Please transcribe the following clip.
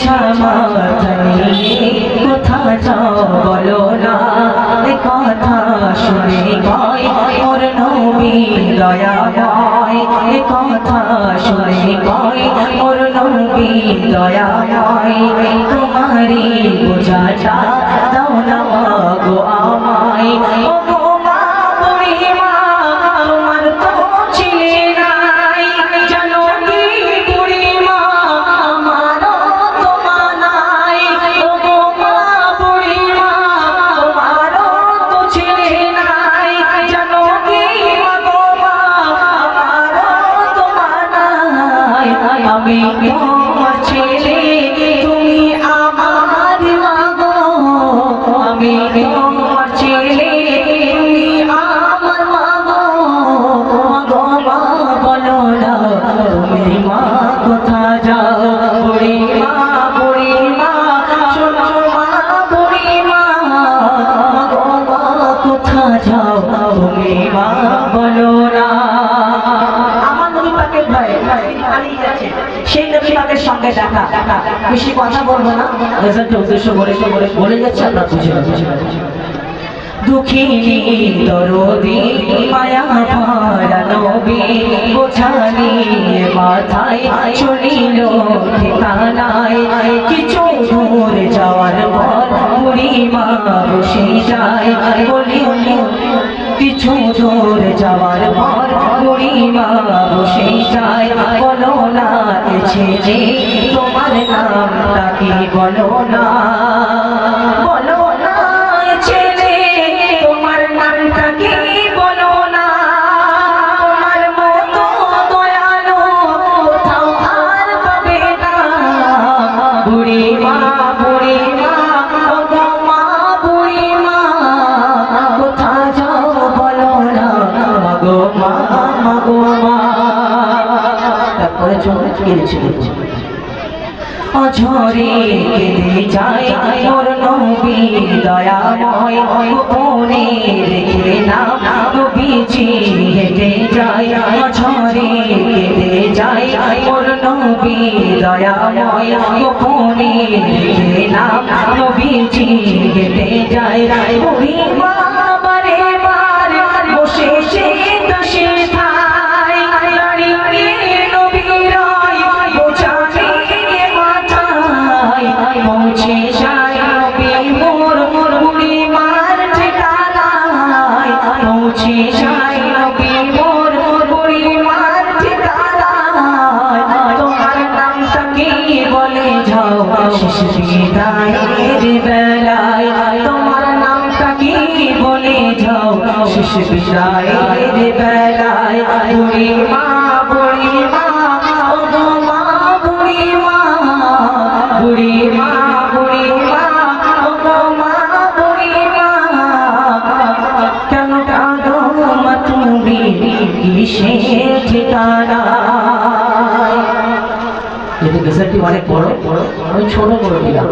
বোঝা মাথা নিয়ে কোথা যাও বলো না, এ কথা শুনে কয় মোর নবী দয়াময়, এ কথা শুনে কয় মোর নবী দয়াময়। তোমারই বোঝাটা দাও না গো আমায়, ও গো মা বুড়ি মা তোমার তো ছিলে নাই, জানো কি বুড়ি মা আমারও তো মানাই, ও গো মা বুড়ি মা তোমারও তো ছিলে নাই, জানো কি গো মা আমারও তো মানাই। আমি তোমার ছেলে তুমি আমার মা গো, আমি তোমার ছেলে তুমি আমার মা গো, মা গো মা বলো না তুমি মা কোথা যাও, বুড়ি মা শোনো মা বুড়ি মা, মা গো মা কোথা যাও তুমি মা বলো না। আমার নবী পাকের ভয়ে হারিয়ে যাচ্ছে, সেই নবী পাকের সঙ্গে দেখা, বেশি কথা বলবো না, রেজাল্ট উদ্দেশ্য বলে যাচ্ছে আমরা বুঝে দুঃখিনী দরদি মায়া ভরা নবী বোঝা নিয়ে মাথায় চলিল ঠিকানায়, কিছু দূর যাওয়ার পর বুড়ি মা বসে যায়, বলিল কিছু দূর যাওয়ার পর বুড়ি মা বসে যায়, বলো না এ ছেলে তোমার নামটা কি, বলো না বলো না এ ছেলে তোমার নামটা কি, বলো না তোমার মতো দয়ালু কোথাও আর পাবে না। বুড়ি মা ও গো মা বুড়ি মা কোথা যাও বলো না, মা গো মা তারপরে চলে গিয়েছিল অঝরে কেঁদে যায় মোর নবী দয়াময়, গোপনে রেখে নাম নবীজি হেঁটে যায়, অঝরে কেঁদে যায় মোর নবী দয়াময়, গোপনে রেখে নাম নবীজি হেঁটে যায়। বুড়ি মা বারে বার বসে সে দশে ঠাই, দাঁড়িয়ে নবী রায় বোঝা নিয়ে মাথায়, পৌঁছে যায় নবী মোর বুড়ি মার ঠিকানায়, পৌঁছে যায় নবী মোর বুড়ি মার ঠিকানায়। তোমার নামটা কি বলে যাও শেষ বিদায়ের বেলায়, তোমার নামটা কি বলে যাও শেষ বিদায়ের বেলায়। বুড়ি মা ও গো মা বুড়ি মা ও গো মা বুড়ি মা, কেন কাঁদো মা তুমি কিসের ঠিকানায়। যদি গেসারটি অনেক বড় আমি ছোট করে দিলাম।